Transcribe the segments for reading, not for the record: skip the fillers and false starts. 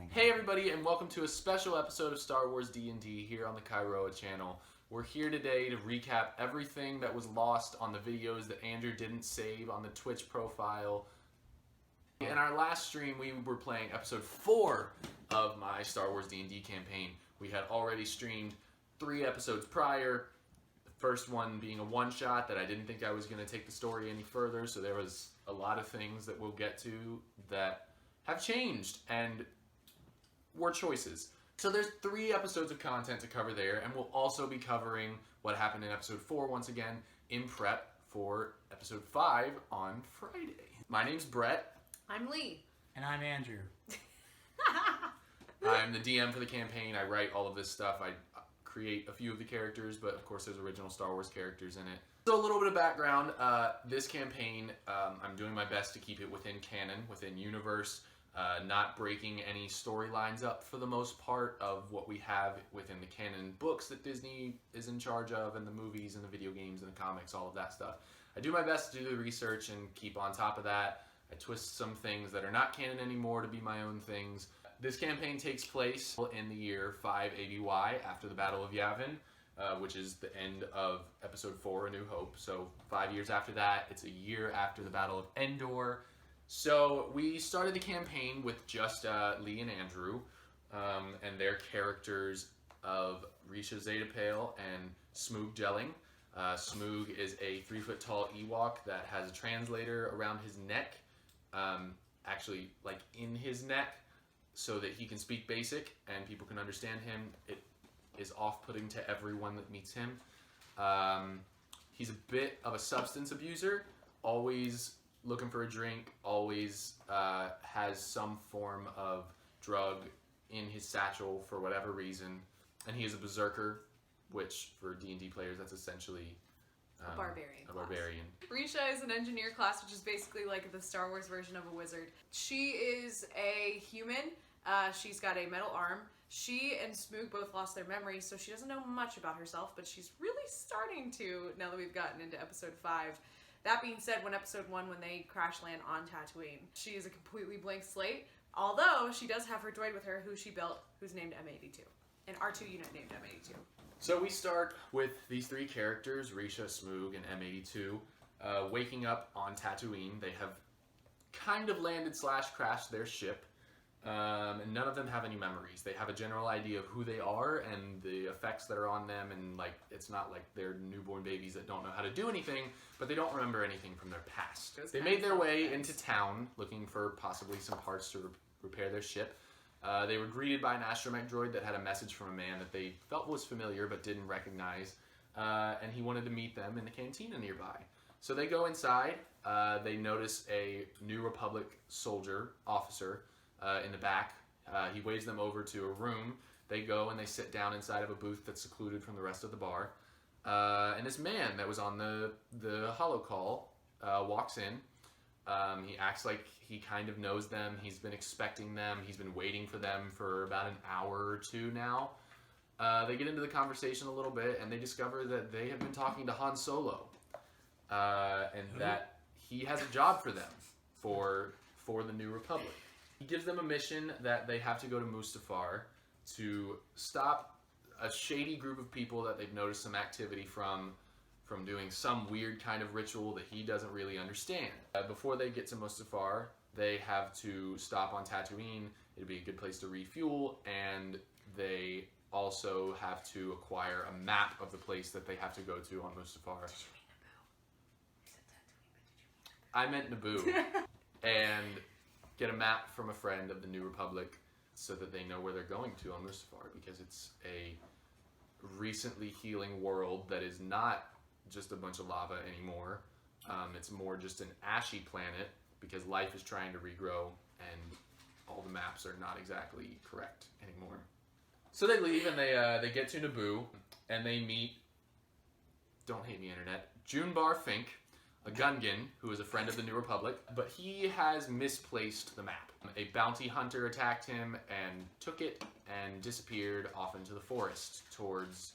think. Hey everybody, and welcome to a special episode of Star Wars D&D here on the Cairoa channel. We're here today to recap everything that was lost on the videos that Andrew didn't save on the Twitch profile. In our last stream, we were playing episode 4 of my Star Wars D&D campaign. We had already streamed 3 episodes prior. The first one being a one-shot that I didn't think I was going to take the story any further, so there was a lot of things that we'll get to that have changed and were choices. So there's 3 episodes of content to cover there, and we'll also be covering what happened in episode 4 once again in prep for episode 5 on Friday. My name's Brett. I'm Lee. And I'm Andrew. I'm the DM for the campaign. I write all of this stuff. I create a few of the characters, but of course there's original Star Wars characters in it. So a little bit of background. This campaign, I'm doing my best to keep it within canon, within universe, not breaking any storylines up for the most part of what we have within the canon books that Disney is in charge of, and the movies and the video games and the comics, all of that stuff. I do my best to do the research and keep on top of that. I twist some things that are not canon anymore to be my own things. This campaign takes place in the year 5 ABY, after the Battle of Yavin, which is the end of episode 4, A New Hope. So 5 years after that, it's a year after the Battle of Endor. So we started the campaign with just Lee and Andrew and their characters of Risha Zadapale and Smoog Jelling. Smoog is a 3-foot-tall Ewok that has a translator around his neck, actually like in his neck, so that he can speak basic and people can understand him. It is off-putting to everyone that meets him. He's a bit of a substance abuser, always looking for a drink, always has some form of drug in his satchel for whatever reason, and he is a berserker, which for D&D players that's essentially A barbarian. Barbarian. Risha is an engineer class, which is basically like the Star Wars version of a wizard. She is a human. She's got a metal arm. She and Smoog both lost their memories, so she doesn't know much about herself, but she's really starting to now that we've gotten into episode 5. That being said, when episode 1, when they crash land on Tatooine, she is a completely blank slate, although she does have her droid with her, who she built, who's named M82. An R2 unit named M82. So we start with these 3 characters, Risha, Smoog, and M82, waking up on Tatooine. They have kind of landed / crashed their ship, and none of them have any memories. They have a general idea of who they are and the effects that are on them, and like it's not like they're newborn babies that don't know how to do anything, but they don't remember anything from their past. They made their way into town looking for possibly some parts to repair their ship. They were greeted by an astromech droid that had a message from a man that they felt was familiar but didn't recognize, and he wanted to meet them in the cantina nearby. So they go inside. They notice a New Republic soldier, officer, in the back. He waves them over to a room. They go and they sit down inside of a booth that's secluded from the rest of the bar. And this man that was on the holocall walks in. He acts like he kind of knows them. He's been expecting them. He's been waiting for them for about an hour or 2 now. They get into the conversation a little bit, and they discover that they have been talking to Han Solo, and that he has a job for them for the New Republic. He gives them a mission that they have to go to Mustafar to stop a shady group of people that they've noticed some activity from doing some weird kind of ritual that he doesn't really understand. Before they get to Mustafar, they have to stop on Tatooine. It'd be a good place to refuel, and they also have to acquire a map of the place that they have to go to on Mustafar. I meant Naboo. And get a map from a friend of the New Republic so that they know where they're going to on Mustafar, because it's a recently healing world that is not just a bunch of lava anymore. It's more just an ashy planet because life is trying to regrow and all the maps are not exactly correct anymore. So they leave and they get to Naboo and they meet, don't hate me internet, Junbar Fink, a Gungan who is a friend of the New Republic, but he has misplaced the map. A bounty hunter attacked him and took it and disappeared off into the forest towards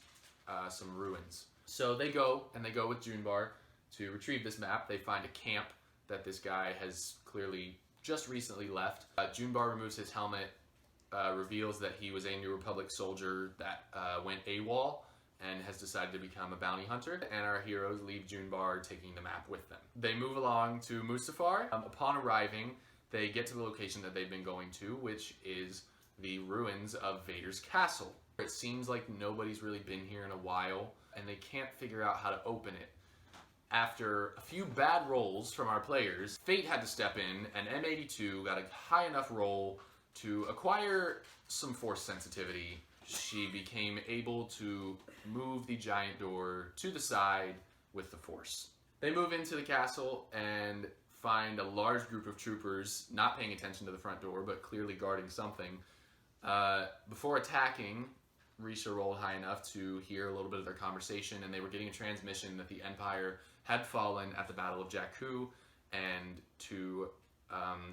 some ruins. So they go with Junbar to retrieve this map. They find a camp that this guy has clearly just recently left. Junbar removes his helmet reveals that he was a New Republic soldier that went AWOL and has decided to become a bounty hunter, and our heroes leave Junbar taking the map with them. They move along to Mustafar. Upon arriving, they get to the location that they've been going to, which is the ruins of Vader's castle. It seems like nobody's really been here in a while, and they can't figure out how to open it. After a few bad rolls from our players, Fate had to step in, and M82 got a high enough roll to acquire some force sensitivity. She became able to move the giant door to the side with the force. They move into the castle and find a large group of troopers not paying attention to the front door, but clearly guarding something. Before attacking, Risha rolled high enough to hear a little bit of their conversation, and they were getting a transmission that the Empire had fallen at the Battle of Jakku, and to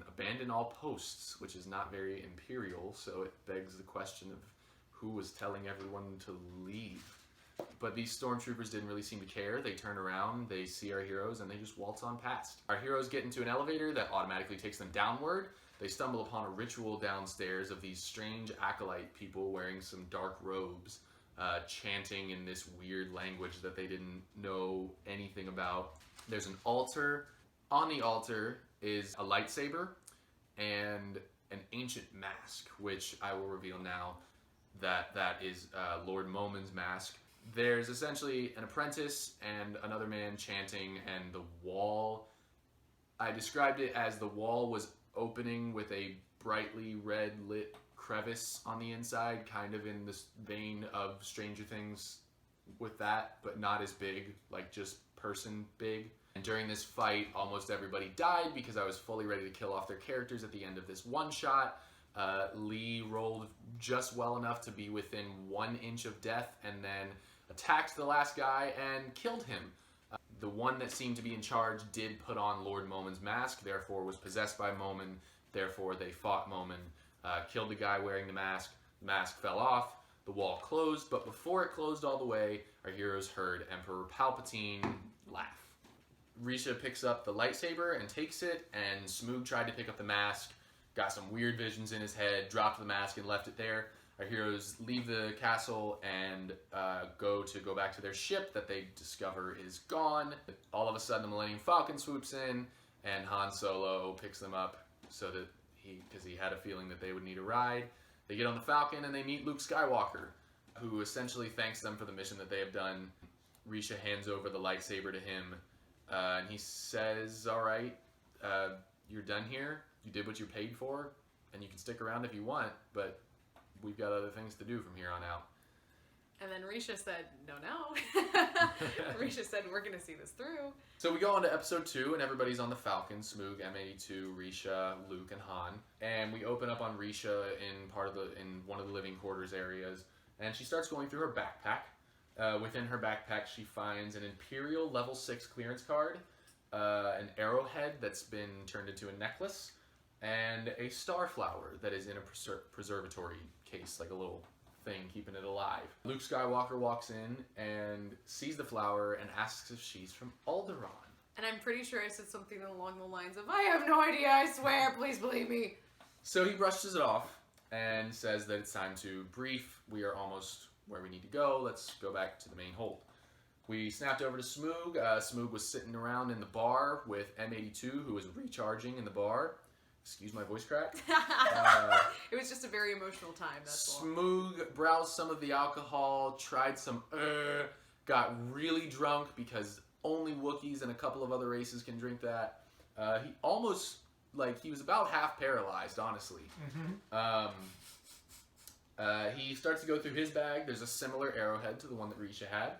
abandon all posts, which is not very Imperial, so it begs the question of who was telling everyone to leave. But these stormtroopers didn't really seem to care. They turn around, they see our heroes, and they just waltz on past. Our heroes get into an elevator that automatically takes them downward. They stumble upon a ritual downstairs of these strange acolyte people wearing some dark robes, chanting in this weird language that they didn't know anything about. There's an altar. On the altar is a lightsaber and an ancient mask, which I will reveal now that is Lord Momin's mask. There's essentially an apprentice and another man chanting, and the wall, I described it as the wall was opening with a brightly red lit crevice on the inside, kind of in this vein of Stranger Things with that, but not as big, like just person big. And during this fight, almost everybody died because I was fully ready to kill off their characters at the end of this one shot. Lee rolled just well enough to be within 1 inch of death, and then attacked the last guy and killed him. The one that seemed to be in charge did put on Lord Momin's mask, therefore was possessed by Momin, therefore they fought Momin, killed the guy wearing the mask fell off, the wall closed, but before it closed all the way, our heroes heard Emperor Palpatine laugh. Risha picks up the lightsaber and takes it, and Smoog tried to pick up the mask, got some weird visions in his head, dropped the mask and left it there. Our heroes leave the castle and go back to their ship that they discover is gone. All of a sudden, the Millennium Falcon swoops in, and Han Solo picks them up so that because he had a feeling that they would need a ride. They get on the Falcon and they meet Luke Skywalker, who essentially thanks them for the mission that they have done. Risha hands over the lightsaber to him, and he says, "All right, you're done here. You did what you're paid for, and you can stick around if you want, but we've got other things to do from here on out." And then Risha said, no. Risha said, we're going to see this through. So we go on to episode 2, and everybody's on the Falcon. Smoog, M82, Risha, Luke, and Han. And we open up on Risha in one of the living quarters areas, and she starts going through her backpack. Within her backpack, she finds an Imperial level 6 clearance card, an arrowhead that's been turned into a necklace, and a starflower that is in a preservatory case, like a little thing keeping it alive. Luke Skywalker walks in and sees the flower and asks if she's from Alderaan. And I'm pretty sure I said something along the lines of, I have no idea, I swear, please believe me. So he brushes it off and says that it's time to brief. We are almost where we need to go. Let's go back to the main hold. We snapped over to Smoog. Smoog was sitting around in the bar with M82, who was recharging in the bar. Excuse my voice crack. It was just a very emotional time, that's all. Smoog browsed some of the alcohol, tried some got really drunk because only Wookiees and a couple of other races can drink that. He almost, he was about half paralyzed, honestly. He starts to go through his bag. There's a similar arrowhead to the one that Risha had.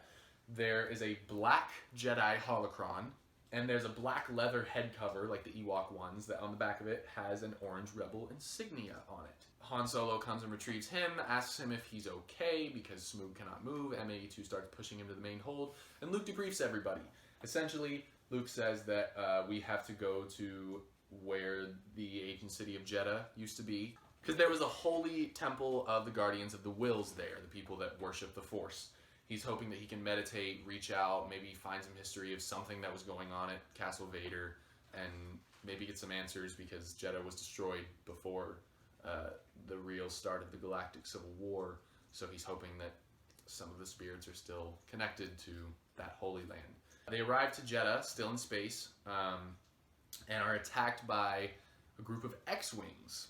There is a black Jedi holocron. And there's a black leather head cover, like the Ewok ones, that on the back of it has an orange Rebel insignia on it. Han Solo comes and retrieves him, asks him if he's okay, because Smoog cannot move. M82 starts pushing him to the main hold, and Luke debriefs everybody. Essentially, Luke says that we have to go to where the ancient city of Jeddah used to be, because there was a holy temple of the Guardians of the Wills there, the people that worship the Force. He's hoping that he can meditate, reach out, maybe find some history of something that was going on at Castle Vader, and maybe get some answers because Jeddah was destroyed before the real Imperials started the Galactic Civil War, so he's hoping that some of the spirits are still connected to that Holy Land. They arrive to Jeddah, still in space, and are attacked by a group of X-Wings.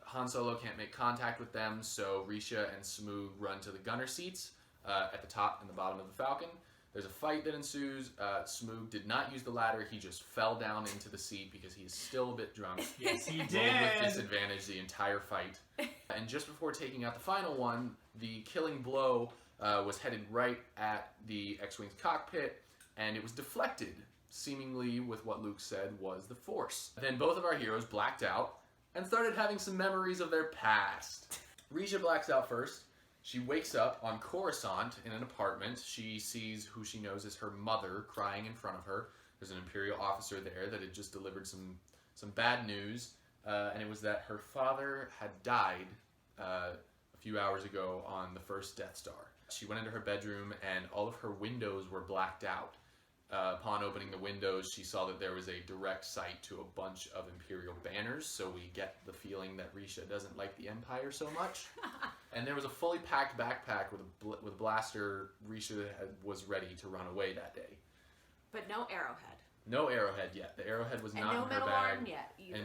Han Solo can't make contact with them, so Risha and Smoog run to the gunner seats at the top and the bottom of the Falcon. There's a fight that ensues. Smoog did not use the ladder. He just fell down into the seat because he is still a bit drunk. Yes, he Rolled did. with disadvantage the entire fight. And just before taking out the final one, the killing blow was headed right at the X-Wing's cockpit, and it was deflected, seemingly with what Luke said was the Force. Then both of our heroes blacked out and started having some memories of their past. Risha blacks out first. She wakes up on Coruscant in an apartment. She sees who she knows as her mother crying in front of her. There's an Imperial officer there that had just delivered some bad news, and it was that her father had died a few hours ago on the first Death Star. She went into her bedroom and all of her windows were blacked out. Upon opening the windows, she saw that there was a direct sight to a bunch of Imperial banners, so we get the feeling that Risha doesn't like the Empire so much. And there was a fully packed backpack with a blaster. Risha was ready to run away that day. But no arrowhead. No arrowhead yet. The arrowhead was And not no in her metal bag. arm yet either.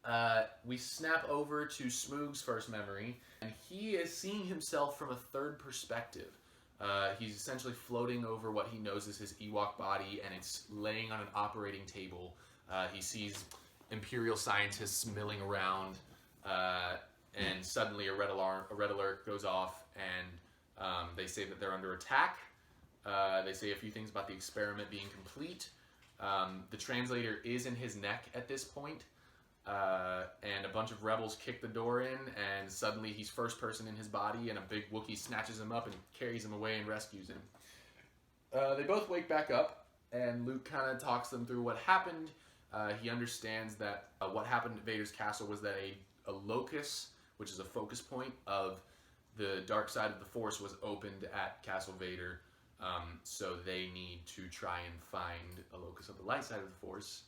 And we snap over to Smoog's first memory, and he is seeing himself from a third perspective. He's essentially floating over what he knows is his Ewok body, and it's laying on an operating table. He sees Imperial scientists milling around, and suddenly a red alert goes off, and they say that they're under attack. They say a few things about the experiment being complete. The translator is in his neck at this point. And a bunch of rebels kick the door in, and suddenly he's first person in his body, and a big Wookiee snatches him up and carries him away and rescues him. They both wake back up, and Luke kind of talks them through what happened. He understands that what happened at Vader's castle was that a locus, which is a focus point of the dark side of the Force, was opened at Castle Vader, so they need to try and find a locus of the light side of the Force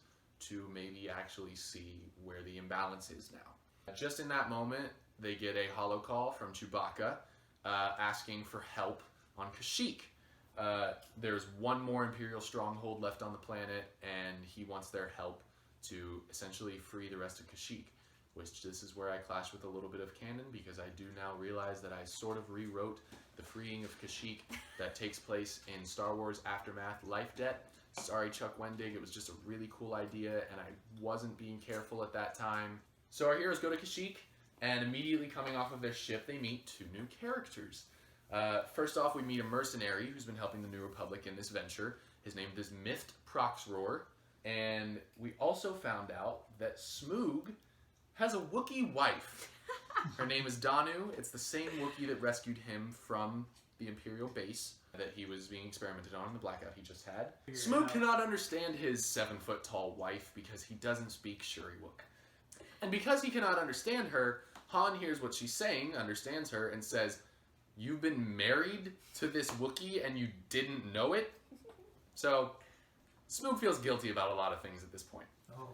to maybe actually see where the imbalance is now. Just in that moment, they get a holo call from Chewbacca asking for help on Kashyyyk. There's one more Imperial stronghold left on the planet, and he wants their help to essentially free the rest of Kashyyyk, which this is where I clash with a little bit of canon, because I do now realize that I sort of rewrote the freeing of Kashyyyk that takes place in Star Wars Aftermath Life Debt. Sorry, Chuck Wendig, it was just a really cool idea, and I wasn't being careful at that time. So our heroes go to Kashyyyk, and immediately coming off of their ship, they meet two new characters. First off, we meet a mercenary who's been helping the New Republic in this venture. His name is Mift Proxroar, and we also found out that Smoog has a Wookiee wife. Her name is Danu. It's the same Wookiee that rescued him from the Imperial base that he was being experimented on in the blackout he just had. Smoog cannot understand his 7-foot-tall wife because he doesn't speak Shuriwook. And because he cannot understand her, Han hears what she's saying, understands her, and says, "You've been married to this Wookiee and you didn't know it?" So, Smoog feels guilty about a lot of things at this point. Oh,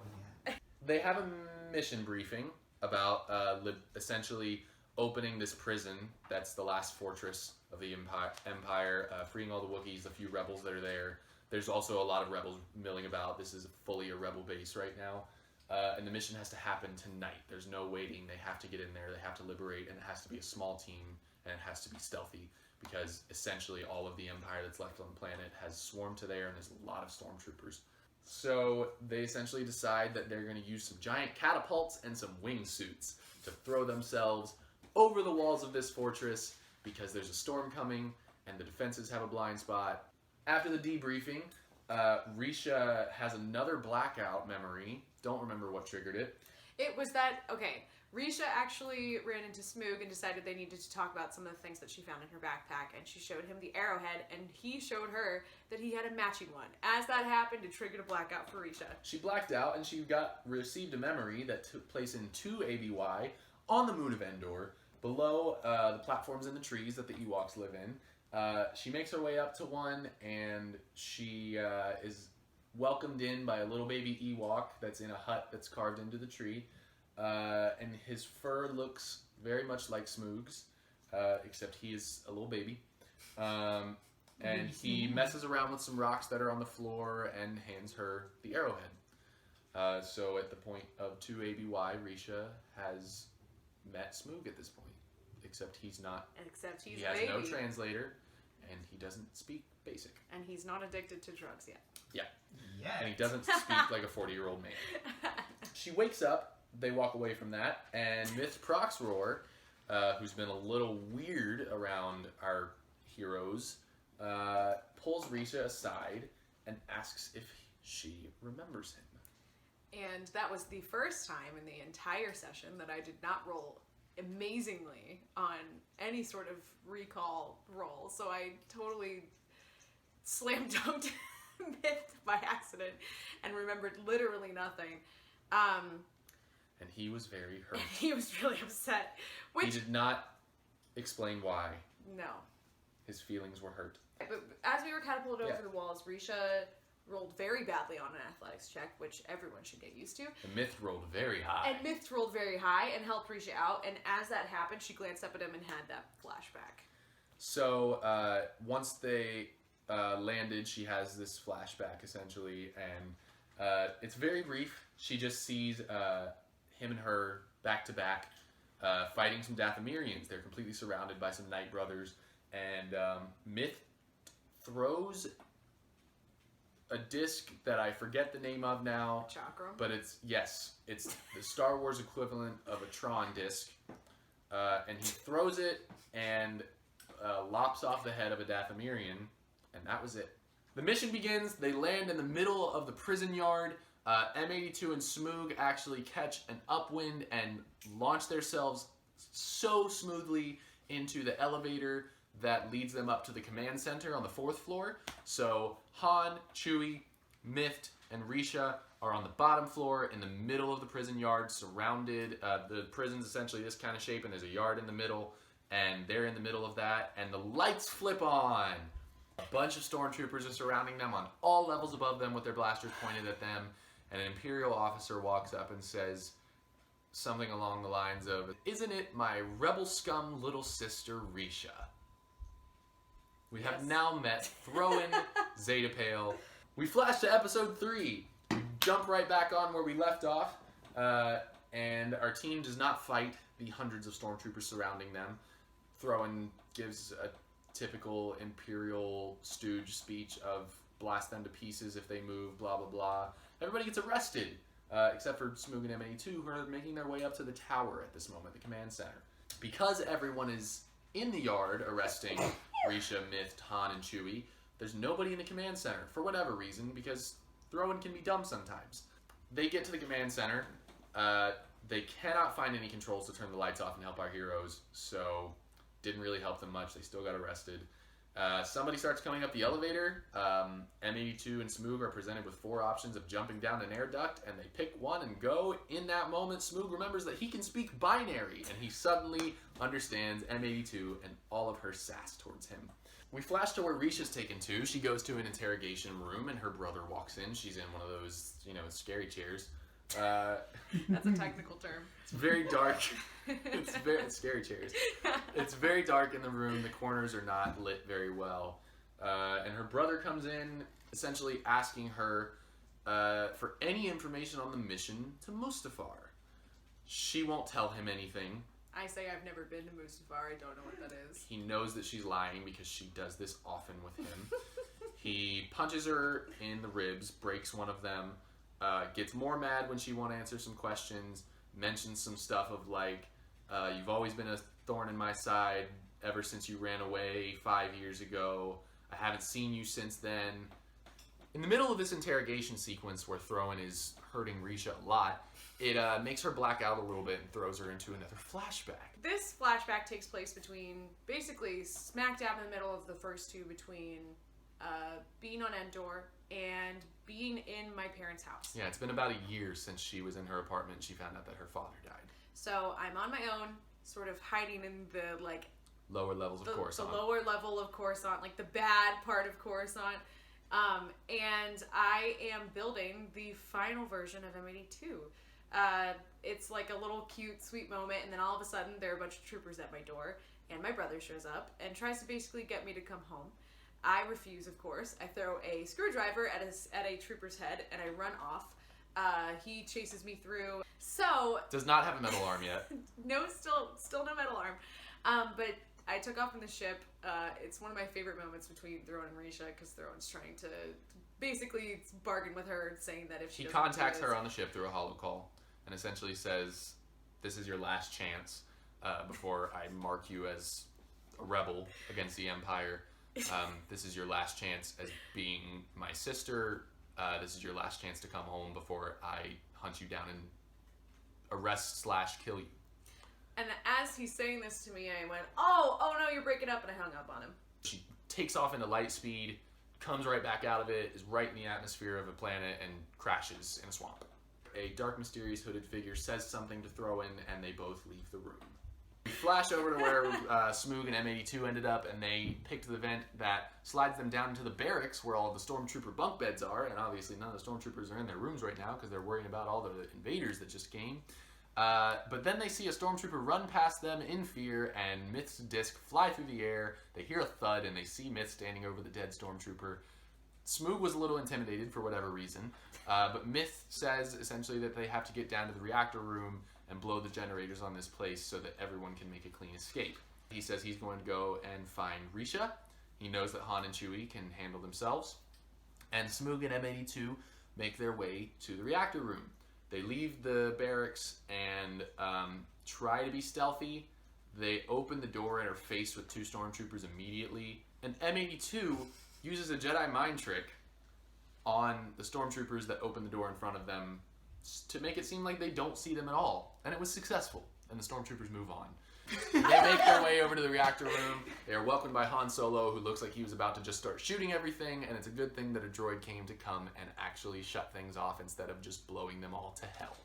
yeah. They have a mission briefing about essentially opening this prison that's the last fortress of the Empire, freeing all the Wookiees, the few rebels that are there. There's also a lot of rebels milling about. This is fully a rebel base right now. And the mission has to happen tonight. There's no waiting. They have to get in there. They have to liberate, and it has to be a small team, and it has to be stealthy, because essentially all of the Empire that's left on the planet has swarmed to there, and there's a lot of stormtroopers. So they essentially decide that they're going to use some giant catapults and some wingsuits to throw themselves over the walls of this fortress, because there's a storm coming and the defenses have a blind spot. After the debriefing, Risha has another blackout memory. Don't remember what triggered it. It was that, okay, Risha actually ran into Smoog and decided they needed to talk about some of the things that she found in her backpack, and she showed him the arrowhead, and he showed her that he had a matching one. As that happened, it triggered a blackout for Risha. She blacked out, and she received a memory that took place in 2 ABY on the moon of Endor, below the platforms in the trees that the Ewoks live in. She makes her way up to one, and she is welcomed in by a little baby Ewok that's in a hut that's carved into the tree. And his fur looks very much like Smoog's, except he is a little baby. And he messes around with some rocks that are on the floor and hands her the arrowhead. So at the point of 2 ABY, Risha has met Smoog at this point. Except he's not. Except he's he a has baby. no translator, and he doesn't speak basic. And he's not addicted to drugs yet. Yeah. And he doesn't speak like a 40-year-old man. She wakes up, they walk away from that, and Myth Proxroar, who's been a little weird around our heroes, pulls Risha aside and asks if she remembers him. And that was the first time in the entire session that I did not roll amazingly on any sort of recall roll. So I totally slam dunked Myth by accident and remembered literally nothing. And he was very hurt. He was really upset. Which, he did not explain why. No. His feelings were hurt. But as we were catapulted over the walls, Risha rolled very badly on an athletics check, which everyone should get used to. The Myth rolled very high. And Myth rolled very high and helped Risha out. And as that happened, she glanced up at him and had that flashback. So once they landed, she has this flashback essentially, and it's very brief. She just sees him and her back to back fighting some Dathomirians. They're completely surrounded by some Night Brothers, and Myth throws a disc that I forget the name of now. Chakram. But it's the Star Wars equivalent of a Tron disc, and he throws it and lops off the head of a Dathomirian, and that was it. The mission begins. They land in the middle of the prison yard. M82 and Smoog actually catch an upwind and launch themselves so smoothly into the elevator that leads them up to the command center on the 4th floor. So Han, Chewie, Myth, and Risha are on the bottom floor in the middle of the prison yard, surrounded. The prison's essentially this kind of shape, and there's a yard in the middle, and they're in the middle of that, and the lights flip on. A bunch of stormtroopers are surrounding them on all levels above them with their blasters pointed at them, and an Imperial officer walks up and says something along the lines of, "Isn't it my rebel scum little sister Risha?" We have now met Throwin, Zeta Pale. We flash to episode 3. Jump right back on where we left off, and our team does not fight the hundreds of stormtroopers surrounding them. Throwin gives a typical Imperial stooge speech of blast them to pieces if they move, blah, blah, blah. Everybody gets arrested, except for Smoog and M82, who are making their way up to the tower at this moment, the command center. Because everyone is in the yard arresting Risha, Myth, Han, and Chewie, there's nobody in the command center for whatever reason, because Throwin can be dumb sometimes. They get to the command center. They cannot find any controls to turn the lights off and help our heroes, so didn't really help them much. They still got arrested. Somebody starts coming up the elevator. M82 and Smoog are presented with 4 options of jumping down an air duct, and they pick one and go. In that moment, Smoog remembers that he can speak binary, and he suddenly understands M82 and all of her sass towards him. We flash to where Risha's taken to. She goes to an interrogation room, and her brother walks in. She's in one of those, scary chairs. That's a technical term. It's very dark. It's scary chairs. It's very dark in the room. The corners are not lit very well. And her brother comes in, essentially asking her for any information on the mission to Mustafar. She won't tell him anything. I say I've never been to Mustafar. I don't know what that is. He knows that she's lying because she does this often with him. He punches her in the ribs, breaks one of them, gets more mad when she won't answer some questions, mentions some stuff of like, you've always been a thorn in my side ever since you ran away 5 years ago. I haven't seen you since then. In the middle of this interrogation sequence where Throwin is hurting Risha a lot, it makes her black out a little bit and throws her into another flashback. This flashback takes place between, basically, smack dab in the middle of the first two, between being on Endor and being in my parents' house. Yeah, it's been about a year since she was in her apartment and she found out that her father died. So I'm on my own, sort of hiding in the, lower levels of Coruscant. The lower level of Coruscant, the bad part of Coruscant. And I am building the final version of M82. it's like a little cute, sweet moment, and then all of a sudden there are a bunch of troopers at my door, and my brother shows up and tries to basically get me to come home. I refuse, of course. I throw a screwdriver at a trooper's head, and I run off. He chases me through. So Does not have a metal arm yet. no, still no metal arm. But I took off from the ship. It's one of my favorite moments between Throne and Risha, because Throne's trying to basically bargain with her, saying that if she He doesn't contacts do this, her on the ship through a holo call and essentially says, "This is your last chance before I mark you as a rebel against the Empire. This is your last chance as being my sister. This is your last chance to come home before I hunt you down and arrest/kill you." And as he's saying this to me, I went, oh no, you're breaking up, and I hung up on him. She takes off into light speed, comes right back out of it, is right in the atmosphere of a planet, and crashes in a swamp. A dark, mysterious hooded figure says something to Throw in, and they both leave the room. We flash over to where Smoog and M82 ended up, and they picked the vent that slides them down into the barracks where all the stormtrooper bunk beds are, and obviously none of the stormtroopers are in their rooms right now because they're worrying about all the invaders that just came. But then they see a stormtrooper run past them in fear, and Myth's disc fly through the air. They hear a thud, and they see Myth standing over the dead stormtrooper. Smoog was a little intimidated for whatever reason, but Myth says essentially that they have to get down to the reactor room and blow the generators on this place so that everyone can make a clean escape. He says he's going to go and find Risha. He knows that Han and Chewie can handle themselves. And Smoog and M82 make their way to the reactor room. They leave the barracks and try to be stealthy. They open the door and are faced with two stormtroopers immediately. And M82 uses a Jedi mind trick on the stormtroopers that open the door in front of them to make it seem like they don't see them at all. And it was successful. And the stormtroopers move on. They make their way over to the reactor room. They are welcomed by Han Solo, who looks like he was about to just start shooting everything, and it's a good thing that a droid came to come and actually shut things off instead of just blowing them all to hell.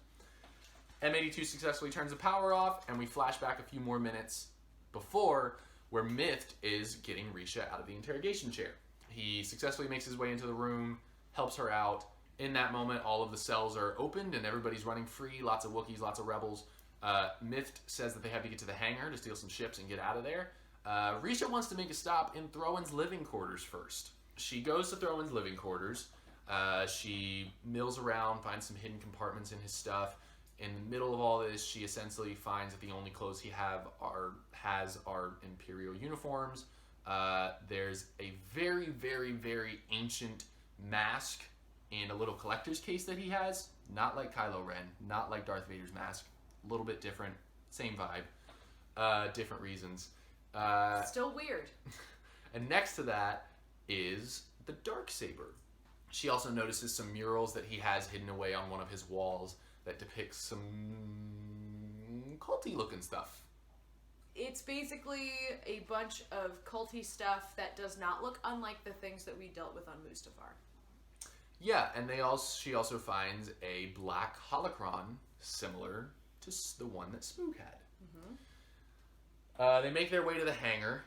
M82 successfully turns the power off, and we flash back a few more minutes before, where Myth is getting Risha out of the interrogation chair. He successfully makes his way into the room, helps her out. In that moment, all of the cells are opened, and everybody's running free. Lots of Wookiees, lots of rebels. Myth says that they have to get to the hangar to steal some ships and get out of there. Risha wants to make a stop in Throwan's living quarters first. She goes to Throwan's living quarters. She mills around, finds some hidden compartments in his stuff. In the middle of all this, she essentially finds that the only clothes he has are Imperial uniforms. There's a very, very, very ancient mask in a little collector's case that he has. Not like Kylo Ren, not like Darth Vader's mask. A little bit different, same vibe, different reasons. Still weird. And next to that is the Darksaber. She also notices some murals that he has hidden away on one of his walls that depicts some culty looking stuff. It's basically a bunch of culty stuff that does not look unlike the things that we dealt with on Mustafar. Yeah, and she also finds a black holocron similar to the one that Smoog had. They make their way to the hangar.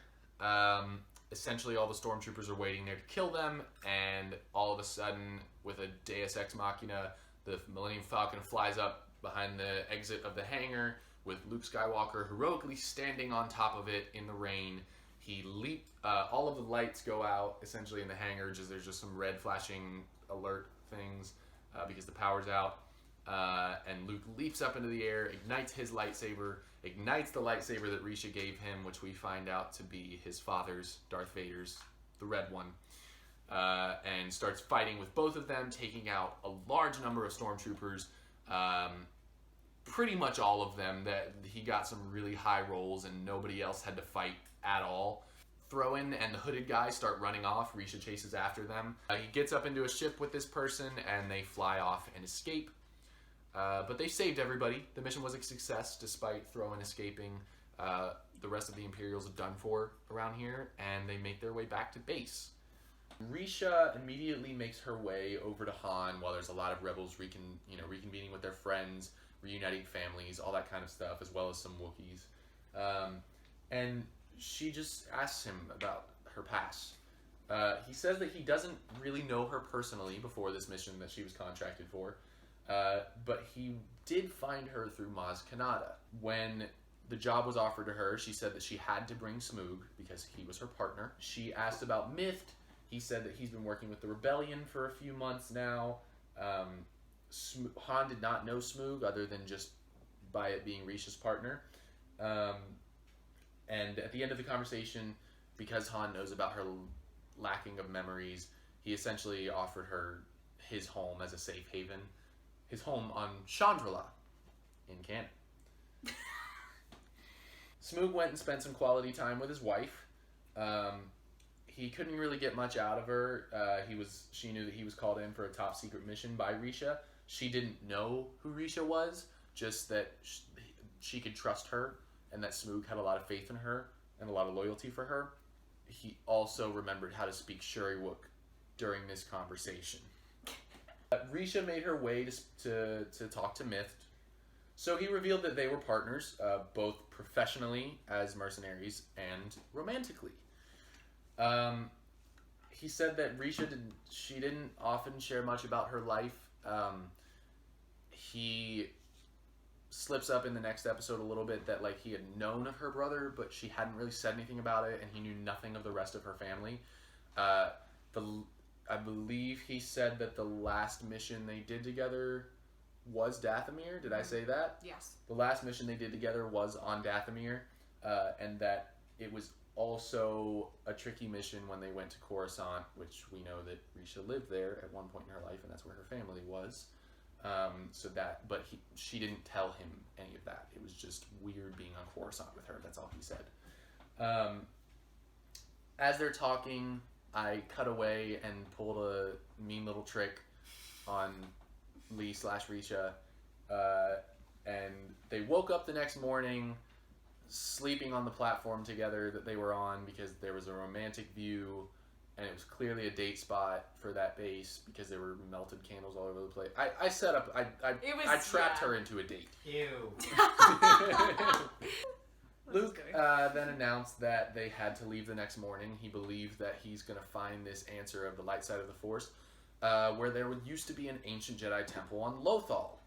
Essentially, all the stormtroopers are waiting there to kill them, and all of a sudden, with a Deus Ex Machina, the Millennium Falcon flies up behind the exit of the hangar, with Luke Skywalker heroically standing on top of it in the rain. All of the lights go out, essentially, in the hangar. There's just some red flashing alert things because the power's out. And Luke leaps up into the air, ignites his lightsaber, ignites the lightsaber that Risha gave him, which we find out to be his father's, Darth Vader's, the red one, and starts fighting with both of them, taking out a large number of stormtroopers, pretty much all of them. That he got some really high rolls and nobody else had to fight at all. Throwan and the hooded guy start running off. Risha chases after them. He gets up into a ship with this person and they fly off and escape. But they saved everybody. The mission was a success despite Throwan escaping. The rest of the Imperials are done for around here, and they make their way back to base. Risha immediately makes her way over to Han while there's a lot of rebels reconvening with their friends, reuniting families, all that kind of stuff, as well as some Wookiees. And she just asks him about her past. He says that he doesn't really know her personally before this mission that she was contracted for. But he did find her through Maz Kanata. When the job was offered to her, she said that she had to bring Smoog because he was her partner. She asked about Myth. He said that he's been working with the Rebellion for a few months now. Han did not know Smoog other than just by it being Risha's partner. And at the end of the conversation, because Han knows about her lacking of memories, he essentially offered her his home as a safe haven. His home on Chandrila in canon. Smoog went and spent some quality time with his wife. He couldn't really get much out of her. She knew that he was called in for a top secret mission by Risha. She didn't know who Risha was, just that she could trust her and that Smoog had a lot of faith in her and a lot of loyalty for her. He also remembered how to speak Shuriwook during this conversation. Risha made her way to talk to Myth. So he revealed that they were partners, both professionally as mercenaries and romantically. He said that Risha didn't often share much about her life. He slips up in the next episode a little bit that like he had known of her brother, but she hadn't really said anything about it, and he knew nothing of the rest of her family. I believe he said that the last mission they did together was Dathomir. Did I say that? Yes. The last mission they did together was on Dathomir, and that it was also a tricky mission when they went to Coruscant, which we know that Risha lived there at one point in her life, and that's where her family was. She didn't tell him any of that. It was just weird being on Coruscant with her. That's all he said. As they're talking, I cut away and pulled a mean little trick on Lee/Risha, and they woke up the next morning sleeping on the platform together that they were on because there was a romantic view, and it was clearly a date spot for that base because there were melted candles all over the place. I trapped her into a date. Ew. Luke then announced that they had to leave the next morning. He believed that he's going to find this answer of the light side of the Force, where there used to be an ancient Jedi temple on Lothal.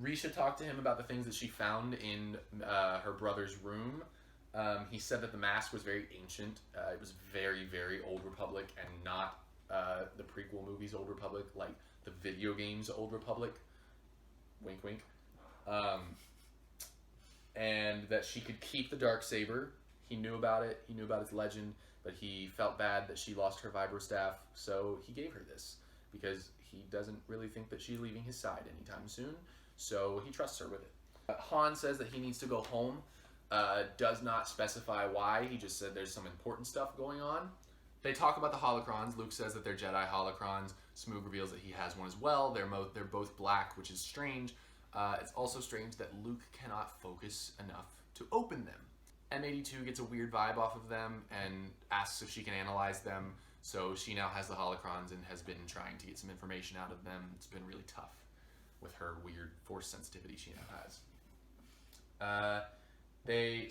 Risha talked to him about the things that she found in her brother's room. He said that the mask was very ancient. It was very, very Old Republic and not the prequel movies Old Republic, like the video games Old Republic. Wink, wink. And that she could keep the Darksaber. He knew about it. He knew about its legend, but he felt bad that she lost her vibrostaff, so he gave her this because he doesn't really think that she's leaving his side anytime soon, so he trusts her with it. Han says that he needs to go home. Does not specify why. He just said there's some important stuff going on. They talk about the holocrons. Luke says that they're Jedi holocrons. Smoog reveals that he has one as well. They're both black, which is strange. It's also strange that Luke cannot focus enough to open them. M82 gets a weird vibe off of them and asks if she can analyze them. So she now has the holocrons and has been trying to get some information out of them. It's been really tough with her weird force sensitivity she now has.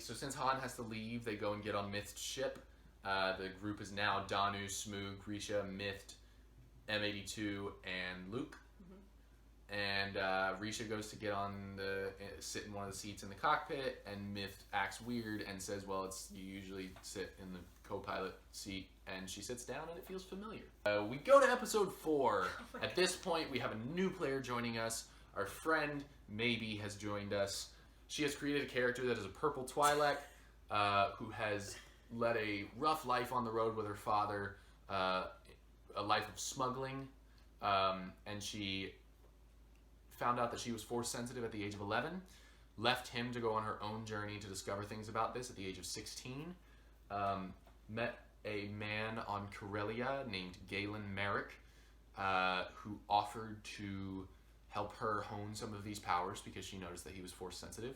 So since Han has to leave, they go and get on Myth's ship. The group is now Danu, Smoog, Risha, Myth, M82, and Luke. And Risha goes to sit in one of the seats in the cockpit, and Myth acts weird and says, well, you usually sit in the co-pilot seat, and she sits down and it feels familiar. We go to episode 4. At this point, we have a new player joining us. Our friend, Maybe, has joined us. She has created a character that is a purple Twi'lek, who has led a rough life on the road with her father, a life of smuggling, and she found out that she was force sensitive at the age of 11, left him to go on her own journey to discover things about this at the age of 16, met a man on Corellia named Galen Merrick, who offered to help her hone some of these powers because she noticed that he was force sensitive.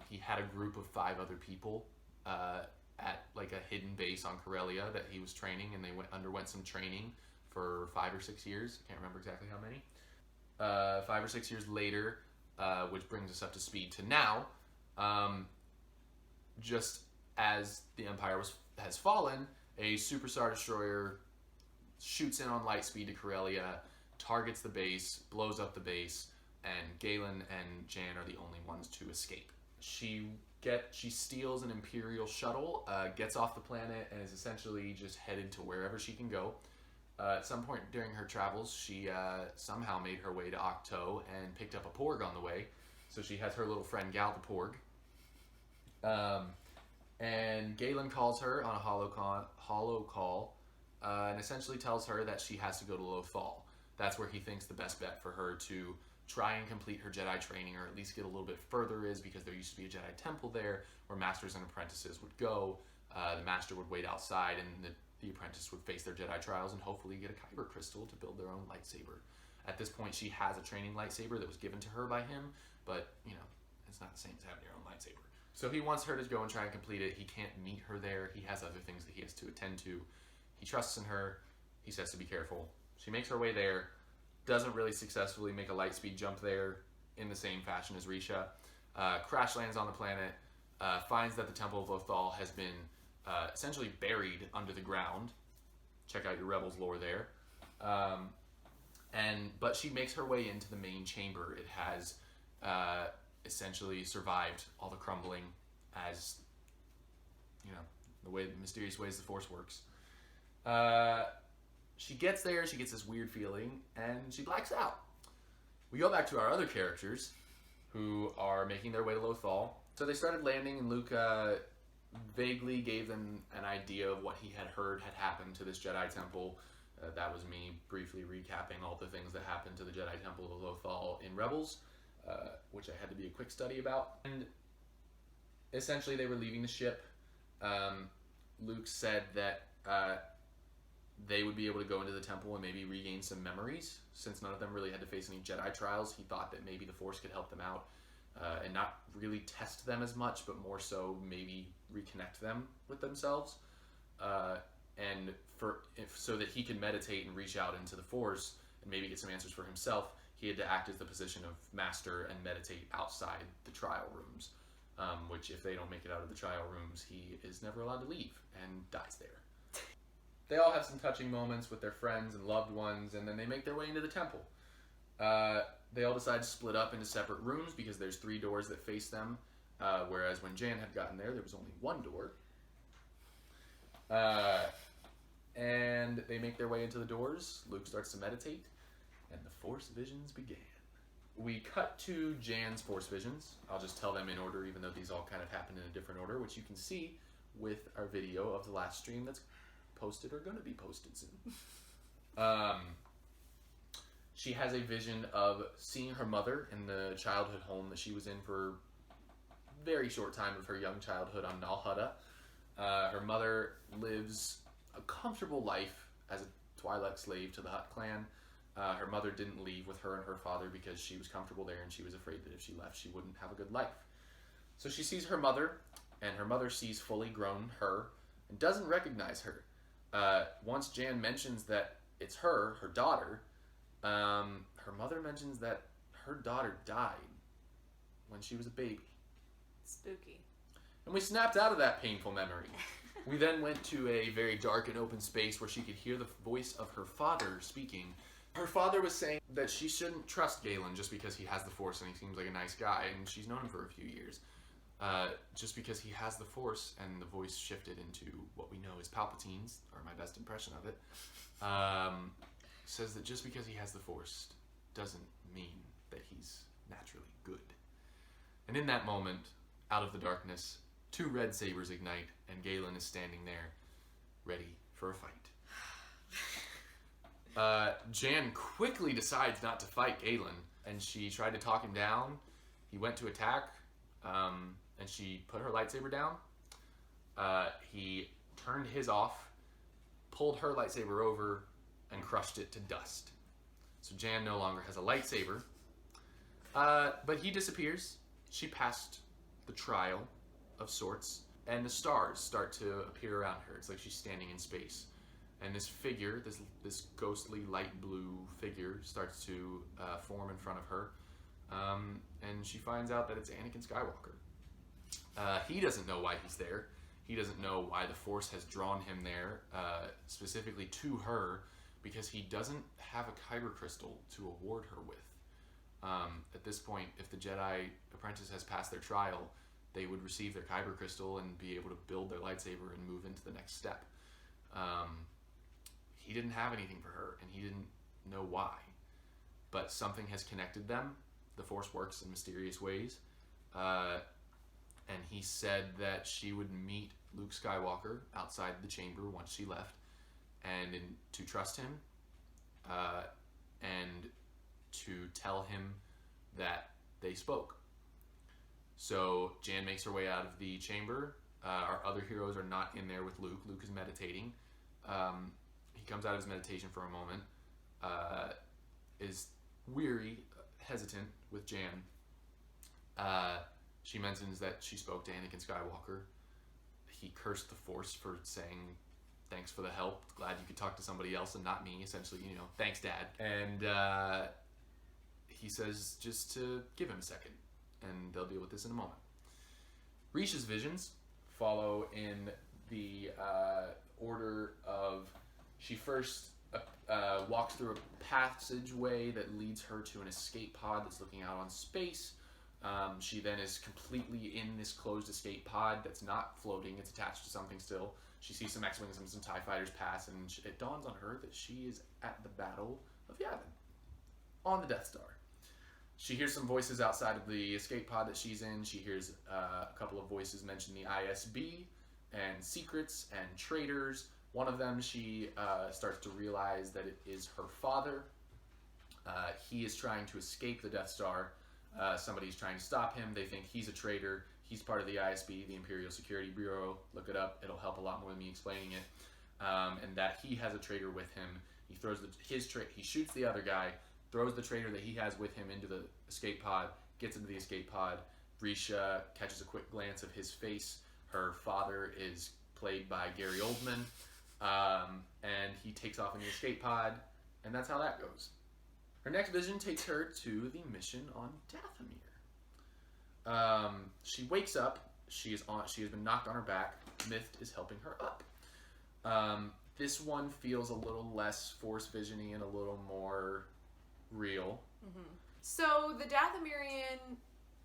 He had a group of 5 other people at like a hidden base on Corellia that he was training, and they underwent some training for 5 or 6 years. I can't remember exactly how many. 5 or 6 years later, which brings us up to speed to now, just as the Empire has fallen, a Super Star Destroyer shoots in on light speed to Corellia, targets the base, blows up the base. and Galen and Jan are the only ones to escape. She steals an Imperial shuttle, gets off the planet, and is essentially just headed to wherever she can go. At some point during her travels, she somehow made her way to Octo and picked up a Porg on the way. So she has her little friend Gal the Porg. And Galen calls her on a holo call and essentially tells her that she has to go to Lothal. That's where he thinks the best bet for her to try and complete her Jedi training, or at least get a little bit further, is because there used to be a Jedi temple there where masters and apprentices would go. The master would wait outside, and the apprentice would face their Jedi trials and hopefully get a kyber crystal to build their own lightsaber. At this point, she has a training lightsaber that was given to her by him, but, you know, it's not the same as having your own lightsaber. So he wants her to go and try and complete it. He can't meet her there. He has other things that he has to attend to. He trusts in her. He says to be careful. She makes her way there, doesn't really successfully make a light speed jump there in the same fashion as Risha. Crash lands on the planet, finds that the Temple of Lothal has been essentially buried under the ground. Check out your Rebels lore there. But she makes her way into the main chamber. It has essentially survived all the crumbling, as you know, the mysterious ways the Force works. She gets there, she gets this weird feeling, and she blacks out. We go back to our other characters, who are making their way to Lothal. So they started landing, and Luke vaguely gave them an idea of what he had heard had happened to this Jedi Temple. That was me briefly recapping all the things that happened to the Jedi Temple of Lothal in Rebels, which I had to be a quick study about. And essentially they were leaving the ship. Luke said that they would be able to go into the temple and maybe regain some memories. Since none of them really had to face any Jedi trials, he thought that maybe the Force could help them out and not really test them as much, but more so maybe reconnect them with themselves. So that he can meditate and reach out into the Force and maybe get some answers for himself, he had to act as the position of master and meditate outside the trial rooms, which if they don't make it out of the trial rooms, he is never allowed to leave and dies there. They all have some touching moments with their friends and loved ones, and then they make their way into the temple. They all decide to split up into separate rooms because there's 3 doors that face them, whereas when Jan had gotten there was only 1 door. And they make their way into the doors. Luke starts to meditate, and the Force visions began. We cut to Jan's Force visions. I'll just tell them in order, even though these all kind of happened in a different order, which you can see with our video of the last stream that's posted or going to be posted soon. She has a vision of seeing her mother in the childhood home that she was in for a very short time of her young childhood on Nal Hutta. Her mother lives a comfortable life as a Twi'lek slave to the Hutt clan. Her mother didn't leave with her and her father because she was comfortable there, and she was afraid that if she left, she wouldn't have a good life. So she sees her mother, and her mother sees fully grown her and doesn't recognize her. Once Jan mentions that it's her daughter, her mother mentions that her daughter died when she was a baby. Spooky. And we snapped out of that painful memory. We then went to a very dark and open space where she could hear the voice of her father speaking. Her father was saying that she shouldn't trust Galen just because he has the Force and he seems like a nice guy, and she's known him for a few years. Just because he has the Force, and the voice shifted into what we know as Palpatine's, or my best impression of it, says that just because he has the Force doesn't mean that he's naturally good. And in that moment, out of the darkness, 2 red sabers ignite, and Galen is standing there, ready for a fight. Jan quickly decides not to fight Galen, and she tried to talk him down. He went to attack, and she put her lightsaber down. He turned his off, pulled her lightsaber over, and crushed it to dust. So Jan no longer has a lightsaber, but he disappears. She passed the trial of sorts, and the stars start to appear around her. It's like she's standing in space. And this figure, this ghostly light blue figure, starts to form in front of her. And she finds out that it's Anakin Skywalker. He doesn't know why he's there. He doesn't know why the Force has drawn him there, specifically to her, because he doesn't have a kyber crystal to award her with. At this point, if the Jedi apprentice has passed their trial, they would receive their Kyber crystal and be able to build their lightsaber and move into the next step. He didn't have anything for her, and he didn't know why. But something has connected them. The Force works in mysterious ways. And he said that she would meet Luke Skywalker outside the chamber once she left, and to trust him, and to tell him that they spoke. So Jan makes her way out of the chamber. Our other heroes are not in there with Luke. Luke is meditating. He comes out of his meditation for a moment, is weary, hesitant with Jan. She mentions that she spoke to Anakin Skywalker. He cursed the Force for saying, thanks for the help. Glad you could talk to somebody else and not me. Essentially, thanks, Dad. And he says just to give him a second, and they'll deal with this in a moment. Risha's visions follow in the order of, she first walks through a passageway that leads her to an escape pod that's looking out on space. She then is completely in this closed escape pod that's not floating, it's attached to something still. She sees some X-Wings and some TIE fighters pass, and it dawns on her that she is at the Battle of Yavin, on the Death Star. She hears some voices outside of the escape pod that she's in. She hears a couple of voices mention the ISB, and secrets, and traitors. One of them, she starts to realize that it is her father. He is trying to escape the Death Star. Somebody's trying to stop him. They think he's a traitor. He's part of the ISB, the Imperial Security Bureau. Look it up. It'll help a lot more than me explaining it. And that he has a traitor with him. He throws he shoots the other guy, throws the traitor that he has with him into the escape pod, gets into the escape pod. Risha catches a quick glance of his face. Her father is played by Gary Oldman. And he takes off in the escape pod, and that's how that goes. Her next vision takes her to the mission on Dathomir. She wakes up. She has been knocked on her back. Myth is helping her up. This one feels a little less Force vision-y and a little more real. Mm-hmm. So the Dathomirian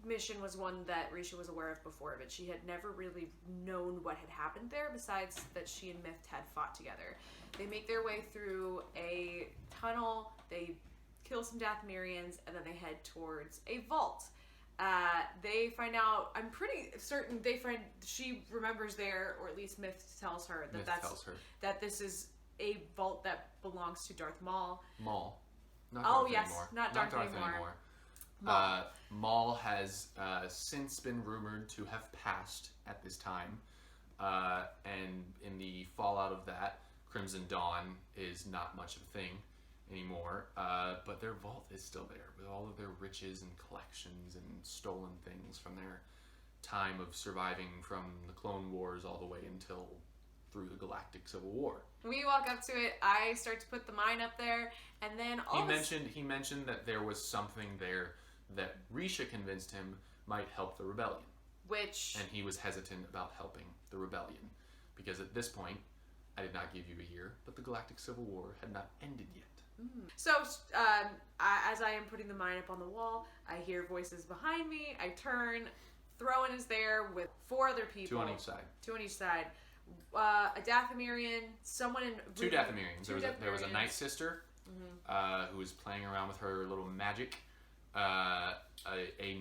mission was one that Risha was aware of before, but she had never really known what had happened there, besides that she and Myth had fought together. They make their way through a tunnel, they kill some Dathomirians, and then they head towards a vault. They find out, I'm pretty certain she remembers there, or at least Myth tells her that this is a vault that belongs to Darth Maul. Maul. Not Darth anymore. Not Darth anymore. Maul has since been rumored to have passed at this time, and in the fallout of that, Crimson Dawn is not much of a thing anymore, but their vault is still there with all of their riches and collections and stolen things from their time of surviving from the Clone Wars all the way until through the Galactic Civil War. We walk up to it, I start to put the mine up there, and then he mentioned that there was something there that Risha convinced him might help the rebellion. And he was hesitant about helping the rebellion, because at this point, I did not give you a year, but the Galactic Civil War had not ended yet. So, as I am putting the mine up on the wall, I hear voices behind me, I turn, Throwan is there with 4 other people. 2 on each side. A Dathomirian, someone in... 2 Dathomirians. There was a Night Sister, who was playing around with her little magic. A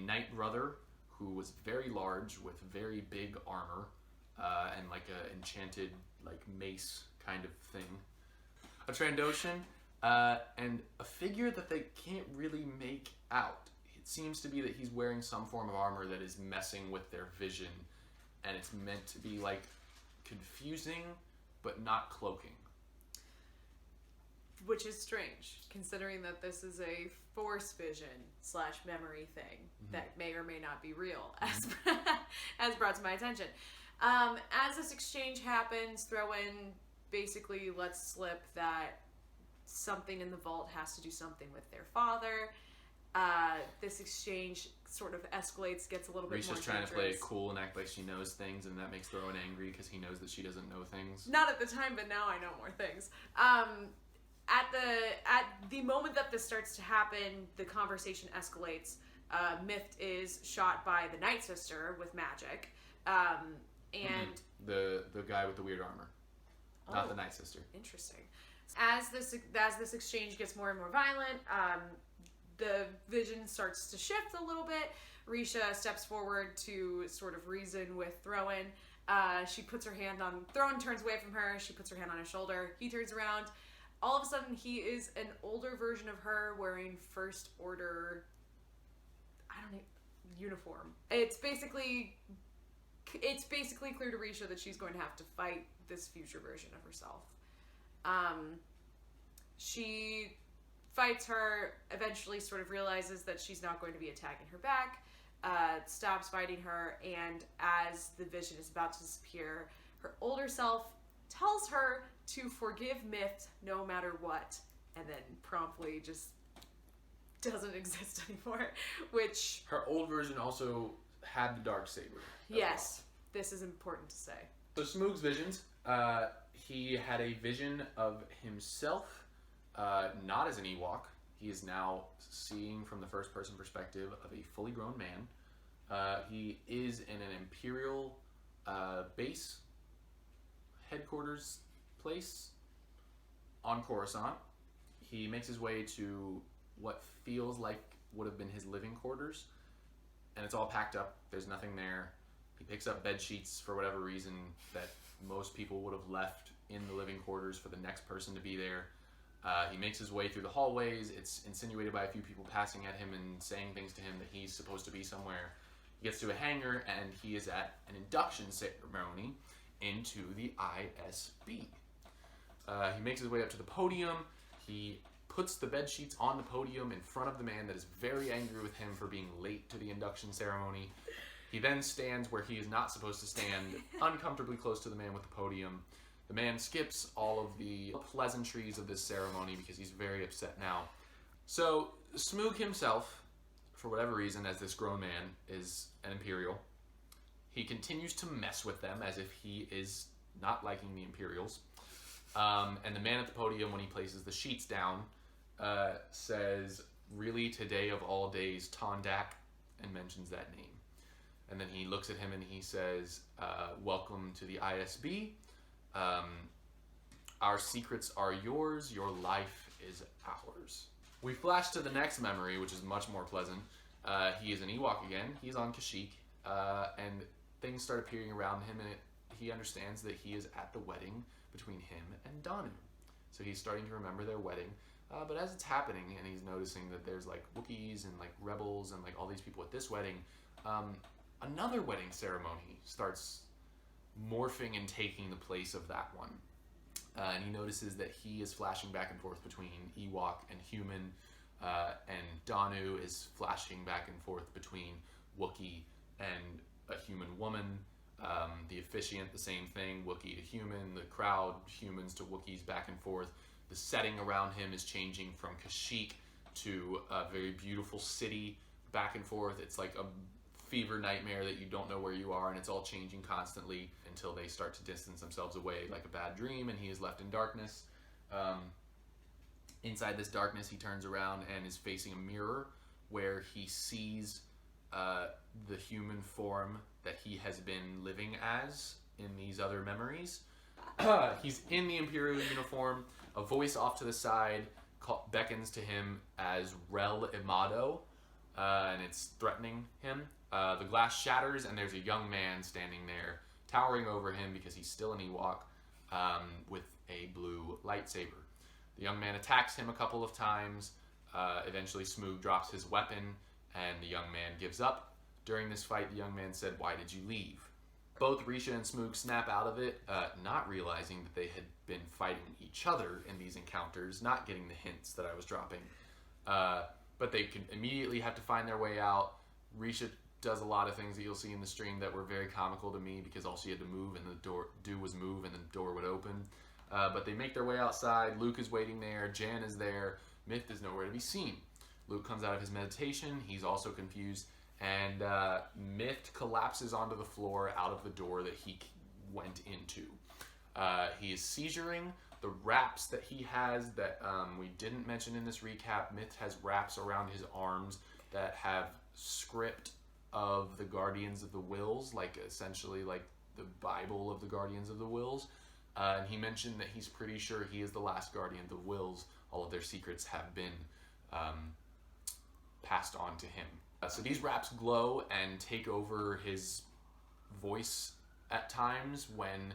Night Brother, who was very large with very big armor, and like a enchanted mace kind of thing. A Trandoshan, and a figure that they can't really make out. It seems to be that he's wearing some form of armor that is messing with their vision, and it's meant to be confusing, but not cloaking. Which is strange, considering that this is a Force vision / memory thing that may or may not be real, as brought to my attention. As this exchange happens, Throwan basically lets slip that something in the vault has to do something with their father. This exchange sort of escalates, gets a little bit more dangerous. Risha's trying to play it cool and act like she knows things, and that makes Throwan angry because he knows that she doesn't know things. Not at the time, but now I know more things. At the moment that this starts to happen, the conversation escalates. Myth is shot by the Night Sister with magic, and the guy with the weird armor, not the Night Sister. Interesting. As this exchange gets more and more violent, the vision starts to shift a little bit. Risha steps forward to sort of reason with Throwan. She puts her hand on Throwan, turns away from her. She puts her hand on his shoulder. He turns around. All of a sudden, he is an older version of her wearing First Order, uniform. It's basically clear to Risha that she's going to have to fight this future version of herself. She fights her, eventually sort of realizes that she's not going to be attacking her back, stops fighting her, and as the vision is about to disappear, her older self tells her to forgive Myth no matter what, and then promptly just doesn't exist anymore, which... Her old version also had the dark saber. Yes, this is important to say. So Smoog's visions, he had a vision of himself, not as an Ewok. He is now seeing from the first person perspective of a fully grown man. He is in an Imperial base headquarters place on Coruscant. He makes his way to what feels like would have been his living quarters, and it's all packed up. There's nothing there. He picks up bed sheets for whatever reason that most people would have left in the living quarters for the next person to be there. He makes his way through the hallways. It's insinuated by a few people passing at him and saying things to him that he's supposed to be somewhere. He gets to a hangar, and he is at an induction ceremony into the ISB. He makes his way up to the podium. He puts the bed sheets on the podium in front of the man that is very angry with him for being late to the induction ceremony. He then stands where he is not supposed to stand, uncomfortably close to the man with the podium. The man skips all of the pleasantries of this ceremony because he's very upset now. So Smoog himself, for whatever reason, as this grown man, is an Imperial. He continues to mess with them as if he is not liking the Imperials. And the man at the podium, when he places the sheets down, says, "Really, today of all days, Tondak," and mentions that name. And then he looks at him and he says, "Welcome to the ISB. Our secrets are yours. Your life is ours." We flash to the next memory, which is much more pleasant. He is an Ewok again. He's on Kashyyyk, and things start appearing around him, and he understands that he is at the wedding between him and Danu. So he's starting to remember their wedding. But as it's happening, and he's noticing that there's like Wookiees and like rebels and like all these people at this wedding, another wedding ceremony starts morphing and taking the place of that one. And he notices that he is flashing back and forth between Ewok and human, and Danu is flashing back and forth between Wookiee and a human woman. The officiant, the same thing, Wookiee to human, the crowd, humans to Wookiees, back and forth. The setting around him is changing from Kashyyyk to a very beautiful city, back and forth. It's like a fever nightmare that you don't know where you are, and it's all changing constantly until they start to distance themselves away like a bad dream, and he is left in darkness. Inside this darkness, he turns around and is facing a mirror where he sees the human form that he has been living as in these other memories. He's in the Imperial uniform. A voice off to the side beckons to him as Rel Imado, and it's threatening him. The glass shatters, and there's a young man standing there, towering over him because he's still an Ewok, with a blue lightsaber. The young man attacks him a couple of times. Eventually, Smoog drops his weapon, and the young man gives up. During this fight, the young man said, "Why did you leave?" Both Risha and Smoog snap out of it, not realizing that they had been fighting each other in these encounters, not getting the hints that I was dropping. But they can immediately have to find their way out. Risha does a lot of things that you'll see in the stream that were very comical to me because all she had to move and do was move and the door would open. But they make their way outside. Luke is waiting there. Jan is there. Myth is nowhere to be seen. Luke comes out of his meditation. He's also confused. And Myth collapses onto the floor out of the door that he went into. He is seizuring, The wraps that he has that we didn't mention in this recap, Myth has wraps around his arms that have script of the Guardians of the Wills, like essentially like the Bible of the Guardians of the Wills. And he mentioned that he's pretty sure he is the last Guardian of the Wills. All of their secrets have been passed on to him. So these wraps glow and take over his voice at times when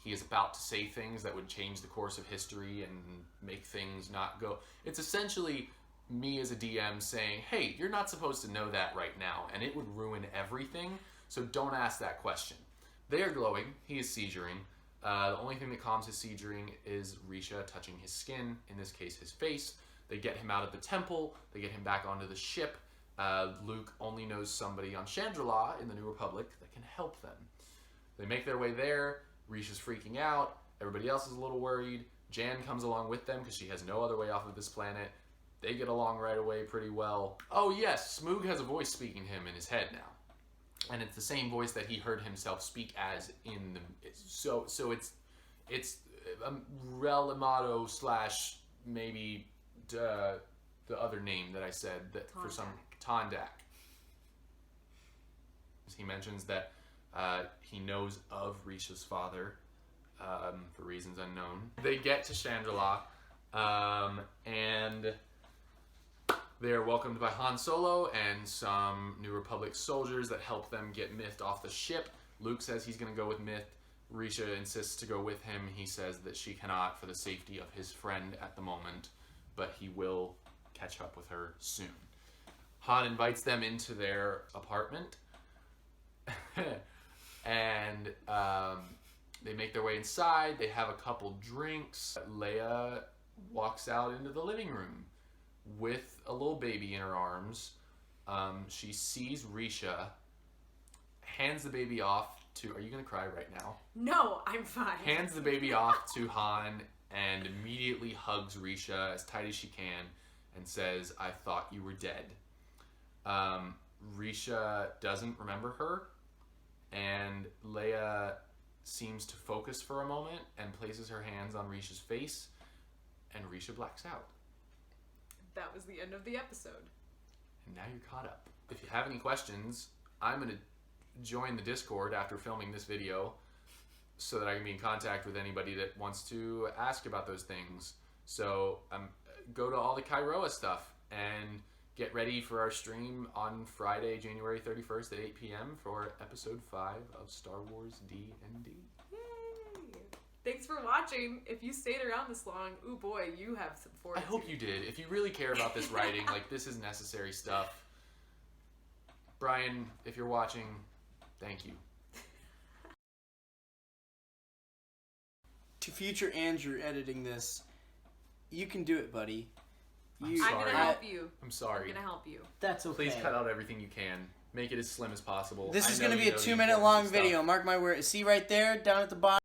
he is about to say things that would change the course of history and make things not go. It's essentially me as a DM saying, hey, you're not supposed to know that right now, and it would ruin everything, so don't ask that question. They are glowing. He is seizuring. The only thing that calms his seizuring is Risha touching his skin, in this case his face. They get him out of the temple. They get him back onto the ship. Luke only knows somebody on Chandrila in the New Republic that can help them. They make their way there. Risha's freaking out. Everybody else is a little worried. Jan comes along with them because she has no other way off of this planet. They get along right away pretty well. Oh yes, Smoog has a voice speaking to him in his head now. And it's the same voice that he heard himself speak as in the... So it's Relamato slash maybe the other name that I said that Tondak. for some... Tondak. He mentions that he knows of Risha's father for reasons unknown. They get to Chandrila and they are welcomed by Han Solo and some New Republic soldiers that help them get Myth off the ship. Luke says he's going to go with Myth. Risha insists to go with him. He says that she cannot for the safety of his friend at the moment, but he will catch up with her soon. Han invites them into their apartment and they make their way inside. They have a couple drinks. Leia walks out into the living room with a little baby in her arms. She sees Risha, hands the baby off to... Are you going to cry right now? No, I'm fine. Hands the baby off to Han and immediately hugs Risha as tight as she can and says, I thought you were dead. Risha doesn't remember her, and Leia seems to focus for a moment and places her hands on Risha's face, and Risha blacks out. That was the end of the episode. And now you're caught up. If you have any questions, I'm going to join the Discord after filming this video so that I can be in contact with anybody that wants to ask about those things. So go to all the Cairoa stuff and get ready for our stream on Friday, January 31st at 8 p.m. for episode 5 of Star Wars D&D. Yay! Thanks for watching. If you stayed around this long, ooh boy, you have some I fortitude. hope you did. If you really care about this writing, like, this is necessary stuff. Brian, if you're watching, thank you. To future Andrew editing this, you can do it, buddy. I'm I'm sorry. gonna help you. I'm sorry. I'm gonna help you. That's okay. Please cut out everything you can. Make it as slim as possible. This I is know going to you be a know the 2-minute importance long of stuff. video. Mark my word. See right there, down at the bottom.